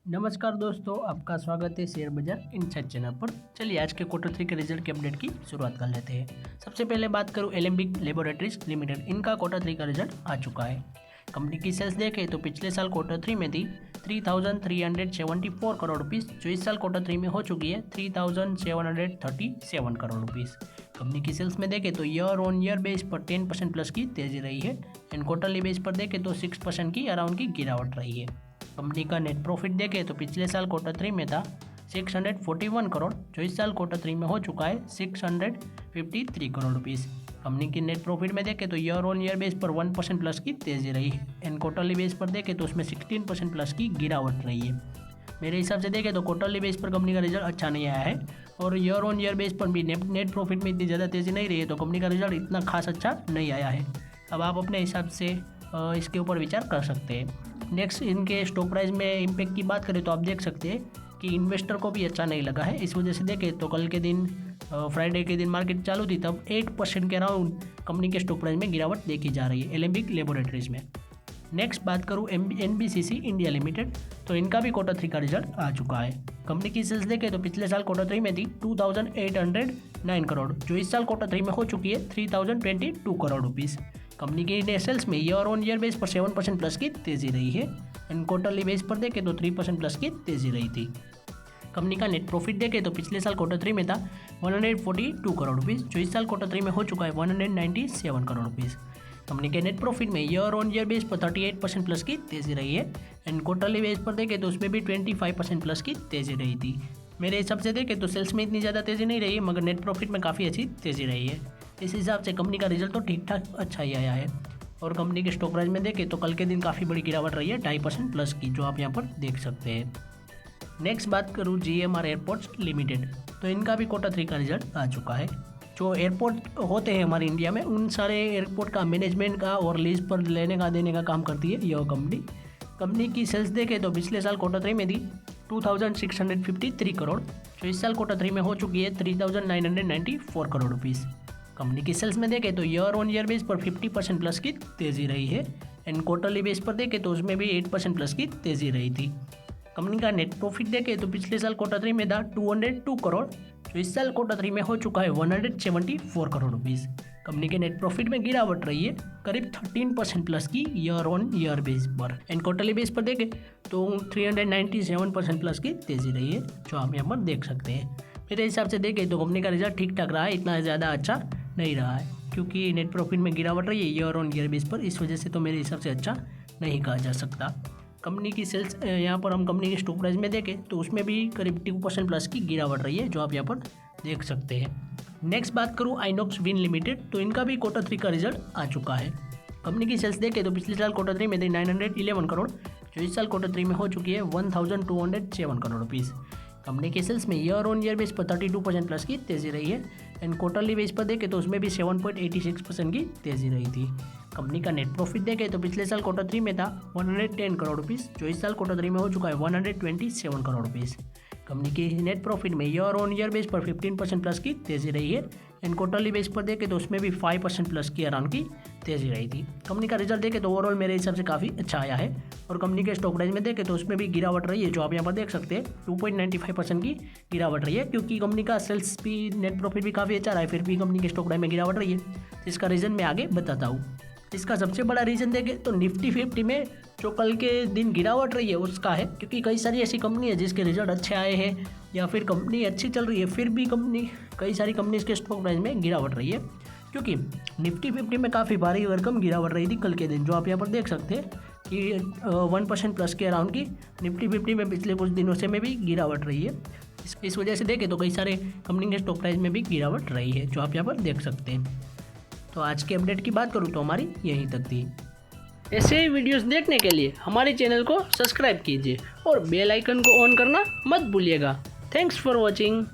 नमस्कार दोस्तों, आपका स्वागत है शेयर बाजार इनसाइड चैनल पर। चलिए आज के क्वार्टर 3 के रिजल्ट के अपडेट की शुरुआत कर लेते हैं। सबसे पहले बात करूं एलेम्बिक लेबोरेटरीज लिमिटेड, इनका क्वार्टर 3 का रिजल्ट आ चुका है। कंपनी की सेल्स देखें तो पिछले साल क्वार्टर 3 में थी 3,374 करोड़ रुपीज़, जो इस साल क्वार्टर 3 में हो चुकी है 3,737 करोड़ रुपीज़। कंपनी की सेल्स में देखें तो ईयर ऑन ईयर बेस पर 10% प्लस की तेजी रही है एंड क्वार्टरली बेस पर देखें तो 6% की अराउंड की गिरावट रही है। कंपनी का नेट प्रॉफिट देखें तो पिछले साल क्वार्टर 3 में था 641 करोड़, जो इस साल क्वार्टर 3 में हो चुका है 653 करोड़ रुपीज़। कंपनी की नेट प्रॉफिट में देखें तो ईयर ऑन ईयर बेस पर 1% प्लस की तेजी रही है एंड क्वार्टरली बेस पर देखें तो उसमें 16% प्लस की गिरावट रही है। मेरे हिसाब से देखें तो क्वार्टरली बेस पर कंपनी का रिजल्ट अच्छा नहीं आया है और ईयर ऑन ईयर बेस पर भी नेट प्रॉफिट में इतनी ज़्यादा तेज़ी नहीं रही है, तो कंपनी का रिजल्ट इतना खास अच्छा नहीं आया है। अब आप अपने हिसाब से इसके ऊपर विचार कर सकते हैं। नेक्स्ट, इनके स्टॉक प्राइस में इम्पैक्ट की बात करें तो आप देख सकते हैं कि इन्वेस्टर को भी अच्छा नहीं लगा है। इस वजह से देखें तो कल के दिन फ्राइडे के दिन मार्केट चालू थी, तब 8% के अराउंड कंपनी के स्टॉक प्राइस में गिरावट देखी जा रही है एलेम्बिक लेबोरेटरीज में। नेक्स्ट बात करूँ NBCC इंडिया लिमिटेड, तो इनका भी क्वार्टर 3 का रिजल्ट आ चुका है। कंपनी की सेल्स देखें तो पिछले साल क्वार्टर 3 में थी 2,809 करोड़, जो इस साल क्वार्टर 3 में हो चुकी है 3,022 करोड़ रुपीज़। कंपनी के नेट सेल्स में ईयर ऑन ईयर बेस पर 7% प्लस की तेजी रही है एंड क्वार्टरली बेस पर देखें तो 3% प्लस की तेजी रही थी। कंपनी का नेट प्रॉफिट देखें तो पिछले साल क्वार्टर 3 में था 142 करोड़ रुपीज़, जो इस साल क्वार्टर 3 में हो चुका है 197 करोड़ रुपीज़। कंपनी के नेट प्रॉफिट में ईयर ऑन ईयर बेस पर 38% प्लस की तेजी रही है एंड क्वार्टरली बेस पर देखें तो उसमें भी 25% प्लस की तेजी रही थी। मेरे हिसाब से देखें तो सेल्स में इतनी ज़्यादा तेज़ी नहीं रही है, मगर नेट प्रॉफिट में काफ़ी अच्छी तेज़ी रही है। इस हिसाब से कंपनी का रिजल्ट तो ठीक ठाक अच्छा ही आया है। और कंपनी के स्टॉक प्राइस में देखें तो कल के दिन काफ़ी बड़ी गिरावट रही है 2.5% प्लस की, जो आप यहाँ पर देख सकते हैं। नेक्स्ट बात करूँ GMR एयरपोर्ट्स लिमिटेड, तो इनका भी क्वार्टर 3 का रिजल्ट आ चुका है। जो एयरपोर्ट होते हैं हमारे इंडिया में, उन सारे एयरपोर्ट का मैनेजमेंट का और लीज पर लेने का देने का काम करती है यह कंपनी की सेल्स देखें तो पिछले साल क्वार्टर 3 में थी 2,653 करोड़, जो इस साल क्वार्टर 3 में हो चुकी है 3,994 करोड़ रुपीज़। कंपनी की सेल्स में देखें तो ईयर ऑन ईयर बेस पर 50% प्लस की तेज़ी रही है एंड क्वार्टरली बेस पर देखें तो उसमें भी 8% प्लस की तेज़ी रही थी। कंपनी का नेट प्रॉफिट देखें तो पिछले साल क्वार्टर 3 में था 202 करोड़, जो इस साल क्वार्टर 3 में हो चुका है 174 करोड़ रुपीज़। कंपनी के नेट प्रॉफिट में गिरावट रही है करीब 13% प्लस की ईयर ऑन ईयर बेस पर एंड क्वार्टरली बेस पर देखें तो 397% प्लस की तेज़ी रही है, जो आप यहाँ पर देख सकते हैं। मेरे हिसाब से देखें तो कंपनी का रिजल्ट ठीक ठाक रहा है, इतना ज़्यादा अच्छा नहीं रहा है, क्योंकि नेट प्रॉफिट में गिरावट रही है ईयर ऑन ईयर बेस पर, इस वजह से तो मेरे हिसाब से अच्छा नहीं कहा जा सकता। कंपनी की सेल्स यहाँ पर हम कंपनी के स्टॉक प्राइस में देखें तो उसमें भी करीब 2% प्लस की गिरावट रही है, जो आप यहाँ पर देख सकते हैं। नेक्स्ट बात करूँ आइनॉक्स विंड लिमिटेड, तो इनका भी क्वार्टर 3 का रिजल्ट आ चुका है। कंपनी की सेल्स देखें तो पिछले साल क्वार्टर 3 में थी 911 करोड़, जो इस साल क्वार्टर 3 में हो चुकी है 1,207 करोड़ रुपीज़। कंपनी के सेल्स में ईयर ऑन ईयर बेस पर 32% प्लस की तेज़ी रही है एंड क्वार्टरली बेस पर देखें तो उसमें भी 7.86% की तेज़ी रही थी। कंपनी का नेट प्रॉफिट देखें तो पिछले साल क्वार्टर 3 में था 110 करोड़ रुपीज़, जो इस साल क्वार्टर 3 में हो चुका है 127 करोड़ रुपीज़। कंपनी की नेट प्रॉफिट में ईयर ऑन ईयर बेस पर 15% प्लस की तेज़ी रही है एंड क्वार्टरली बेस पर देखें तो उसमें भी 5% प्लस की अराउंड की तेज़ी रही थी। कंपनी का रिजल्ट देखें तो ओवरऑल मेरे हिसाब से काफ़ी अच्छा आया है और कंपनी के स्टॉक प्राइस में देखें तो उसमें भी गिरावट रही है, जो आप यहाँ पर देख सकते हैं 2.95% की गिरावट रही है, क्योंकि कंपनी का सेल्स भी नेट प्रॉफिट भी काफ़ी अच्छा रहा है, फिर भी कंपनी के स्टॉक प्राइस में गिरावट रही है। इसका रीज़न मैं आगे बताता हूँ। इसका सबसे बड़ा रीज़न देखें तो निफ्टी 50 में जो कल के दिन गिरावट रही है उसका है, क्योंकि कई सारी ऐसी कंपनी है जिसके रिजल्ट अच्छे आए हैं या फिर कंपनी अच्छी चल रही है, फिर भी कई सारी कंपनीज के स्टॉक प्राइस में गिरावट रही है, क्योंकि निफ्टी 50 में काफ़ी भारी भरकम गिरावट रही थी कल के दिन, जो आप यहाँ पर देख सकते हैं कि 1% प्लस के अराउंड की निफ्टी 50 में पिछले कुछ दिनों से में भी गिरावट रही है। इस वजह से देखें तो कई सारे कंपनी के स्टॉक प्राइस में भी गिरावट रही है, जो आप यहाँ पर देख सकते हैं। तो आज के अपडेट की बात करूँ तो हमारी यहीं तक थी। ऐसे ही वीडियोस देखने के लिए हमारे चैनल को सब्सक्राइब कीजिए और बेल आइकन को ऑन करना मत भूलिएगा। Thanks for watching.